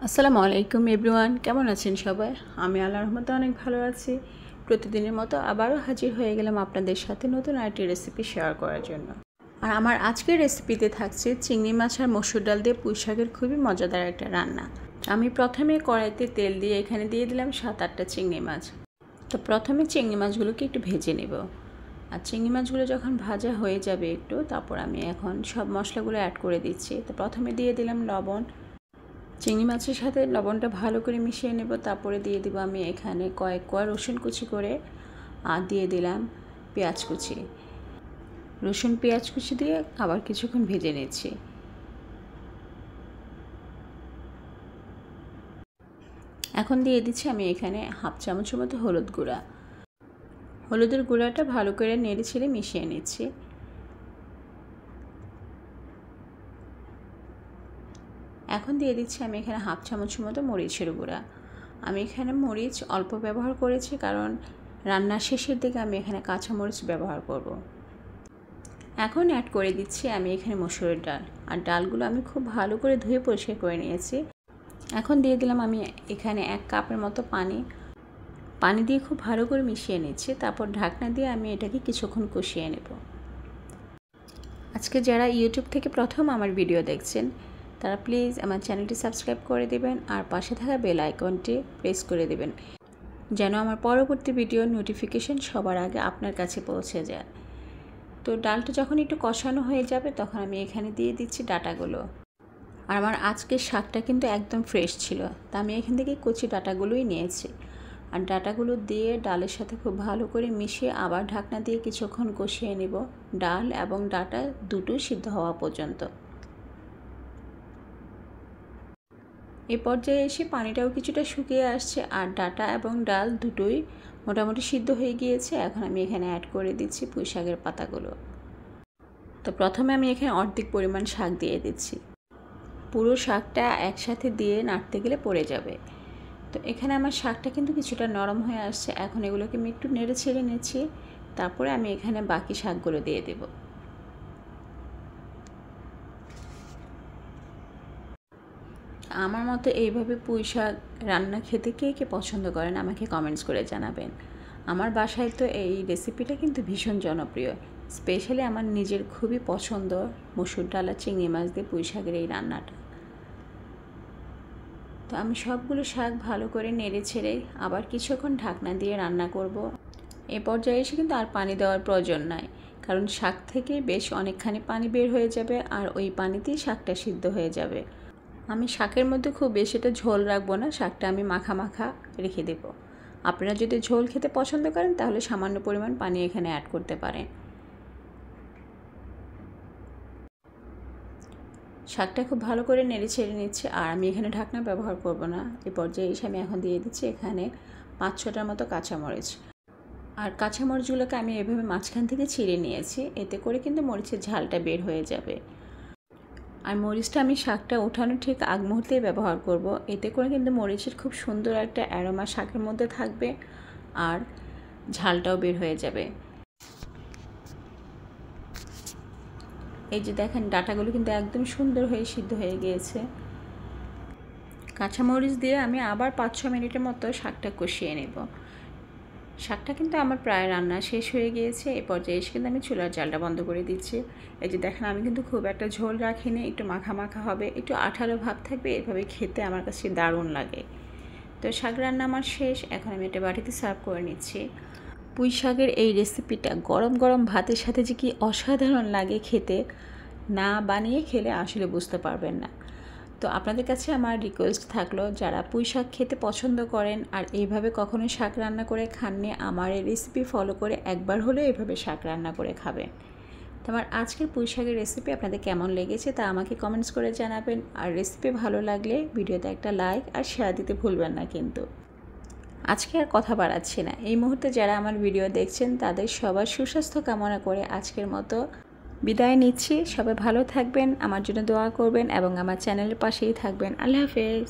আসসালামু আলাইকুম এভরিওয়ান, কেমন আছেন সবাই? আমি আল্লাহর রহমতে অনেক ভালো আছি। প্রতিদিনের মতো আবারও হাজির হয়ে গেলাম আপনাদের সাথে নতুন আরেকটি রেসিপি শেয়ার করার জন্য। আর আমার আজকের রেসিপিতে থাকছে চিংড়ি মাছ আর মসুর ডাল দিয়ে পুঁই শাকের খুবই মজাদার একটা রান্না। আমি প্রথমে কড়াইতে তেল দিয়ে এখানে দিয়ে দিলাম 7-8টা চিংড়ি মাছ। তো প্রথমে চিংড়ি মাছগুলোকে একটু ভেজে নেব। আর চিংড়ি মাছগুলো যখন ভাজা হয়ে যাবে একটু, তারপর আমি এখন সব মশলাগুলো অ্যাড করে দিচ্ছি। তো প্রথমে দিয়ে দিলাম লবণ। চিংড়ি মাছের সাথে লবণটা ভালো করে মিশিয়ে নেব। তারপরে দিয়ে দেবো আমি এখানে কয়েক কোয়া রসুন কুচি করে, আর দিয়ে দিলাম পেঁয়াজ কুচি। রসুন পেঁয়াজ কুচি দিয়ে আবার কিছুক্ষণ ভেজে নিচ্ছি। এখন দিয়ে দিচ্ছি আমি এখানে হাফ চামচের মতো হলুদ গুঁড়া। হলুদের গুঁড়াটা ভালো করে নেড়ে ছেড়ে মিশিয়ে নিচ্ছি। এখন দিয়ে দিচ্ছি আমি এখানে হাফ চামচের মতো মরিচের গুঁড়া। আমি এখানে মরিচ অল্প ব্যবহার করেছি, কারণ রান্নার শেষের দিকে আমি এখানে কাঁচা মরিচ ব্যবহার করব। এখন অ্যাড করে দিচ্ছি আমি এখানে মসুরের ডাল। আর ডালগুলো আমি খুব ভালো করে ধুয়ে পরিষ্কার করে নিয়েছি। এখন দিয়ে দিলাম আমি এখানে 1 কাপের মতো পানি দিয়ে খুব ভালো করে মিশিয়ে নিচ্ছি। তারপর ঢাকনা দিয়ে আমি এটাকে কিছুক্ষণ কষিয়ে নেব। আজকে যারা ইউটিউব থেকে প্রথম আমার ভিডিও দেখছেন, তারা প্লিজ আমার চ্যানেলটি সাবস্ক্রাইব করে দেবেন আর পাশে থাকা বেল আইকনটি প্রেস করে দেবেন, যেন আমার পরবর্তী ভিডিওর নোটিফিকেশন সবার আগে আপনার কাছে পৌঁছে যায়। তো ডালটা যখন একটু কষানো হয়ে যাবে, তখন আমি এখানে দিয়ে দিচ্ছি ডাটাগুলো। আর আমার আজকের শাকটা কিন্তু একদম ফ্রেশ ছিল, তা আমি এখান থেকে কচি ডাটাগুলোই নিয়েছি। আর ডাটাগুলো দিয়ে ডালের সাথে খুব ভালো করে মিশিয়ে আবার ঢাকনা দিয়ে কিছুক্ষণ কষিয়ে নেব, ডাল এবং ডাটা দুটোই সিদ্ধ হওয়া পর্যন্ত। এই পর্যায়ে এসে পানিটাও কিছুটা শুকিয়ে আসছে আর ডাটা এবং ডাল দুটোই মোটামুটি সিদ্ধ হয়ে গিয়েছে। এখন আমি এখানে অ্যাড করে দিচ্ছি পুঁই শাকের পাতাগুলো। তো প্রথমে আমি এখানে অর্ধেক পরিমাণ শাক দিয়ে দিচ্ছি। পুরো শাকটা একসাথে দিয়ে নাড়তে গেলে পড়ে যাবে। তো এখানে আমার শাকটা কিন্তু কিছুটা নরম হয়ে আসছে। এখন এগুলোকে আমি একটু নেড়ে ছেড়ে নিচ্ছি। তারপরে আমি এখানে বাকি শাকগুলো দিয়ে দেব। আমার মতো এইভাবে পুঁই শাক রান্না খেতে কে কে পছন্দ করেন আমাকে কমেন্টস করে জানাবেন। আমার বাসায় তো এই রেসিপিটা কিন্তু ভীষণ জনপ্রিয়। স্পেশালি আমার নিজের খুবই পছন্দ মসুর ডাল আর চিংড়ি মাছ দিয়ে পুঁই শাকের এই রান্নাটা। তো আমি সবগুলো শাক ভালো করে নেড়ে ছেড়ে আবার কিছুক্ষণ ঢাকনা দিয়ে রান্না করব। এ পর্যায়ে এসে কিন্তু আর পানি দেওয়ার প্রয়োজন নাই, কারণ শাক থেকে বেশ অনেকখানি পানি বের হয়ে যাবে আর ওই পানিতেই শাকটা সিদ্ধ হয়ে যাবে। আমি শাকের মধ্যে খুব বেশিটা ঝোল রাখবো না, শাকটা আমি মাখা মাখা রেখে দেব। আপনারা যদি ঝোল খেতে পছন্দ করেন তাহলে সামান্য পরিমাণ পানি এখানে অ্যাড করতে পারেন। শাকটা খুব ভালো করে নেড়ে ছেড়ে নিচ্ছে আর আমি এখানে ঢাকনা ব্যবহার করব না। এই পর্যায়ে এসে আমি এখন দিয়ে দিচ্ছি এখানে 5-6টার মতো কাঁচামরিচ। আর কাঁচামরিচগুলোকে আমি এভাবে মাঝখান থেকে ছিঁড়ে নিয়েছি, এতে করে কিন্তু মরিচের ঝালটা বের হয়ে যাবে। আর মরিচটা আমি শাকটা ওঠানোর ঠিক আগ মুহূর্তেই ব্যবহার করব, এতে করে কিন্তু মরিচের খুব সুন্দর একটা অ্যারোমা শাকের মধ্যে থাকবে আর ঝালটাও বের হয়ে যাবে। এই যে দেখেন ডাটাগুলো কিন্তু একদম সুন্দর হয়ে সিদ্ধ হয়ে গিয়েছে। কাঁচামরিচ দিয়ে আমি আবার 5-6 মিনিটের মতো শাকটা কষিয়ে নেব। শাকটা কিন্তু আমার প্রায় রান্না শেষ হয়ে গিয়েছে। এই পর্যায়ে এসে কিন্তু আমি চুলার জালটা বন্ধ করে দিচ্ছি। এই যে দেখেন আমি কিন্তু খুব একটা ঝোল রাখিনি, একটু মাখা মাখা হবে, একটু আঠালো ভাব থাকবে, এভাবে খেতে আমার কাছে দারুণ লাগে। তো শাক রান্না আমার শেষ, এখন আমি এটা বাটিতে সার্ভ করে নিচ্ছি। পুঁই শাকের এই রেসিপিটা গরম গরম ভাতের সাথে যে কি অসাধারণ লাগে খেতে, না বানিয়ে খেলে আসলে বুঝতে পারবেন না। তো আপনাদের কাছে আমার রিকোয়েস্ট থাকলো, যারা পুঁই শাক খেতে পছন্দ করেন আর এইভাবে কখনো শাক রান্না করে খাননি, আমার এই রেসিপি ফলো করে একবার হলেও এইভাবে শাক রান্না করে খাবেন। তো আমার আজকের পুঁই শাকের রেসিপি আপনাদের কেমন লেগেছে তা আমাকে কমেন্টস করে জানাবেন। আর রেসিপি ভালো লাগলে ভিডিওতে একটা লাইক আর শেয়ার দিতে ভুলবেন না কিন্তু। আজকে আর কথা বাড়াচ্ছি না, এই মুহূর্তে যারা আমার ভিডিও দেখছেন তাদের সবার সুস্বাস্থ্য কামনা করে আজকের মতো বিদায় নিচ্ছি। সবাই ভালো থাকবেন, আমার জন্য দোয়া করবেন এবং আমার চ্যানেলের পাশেই থাকবেন। আল্লাহ হাফেজ।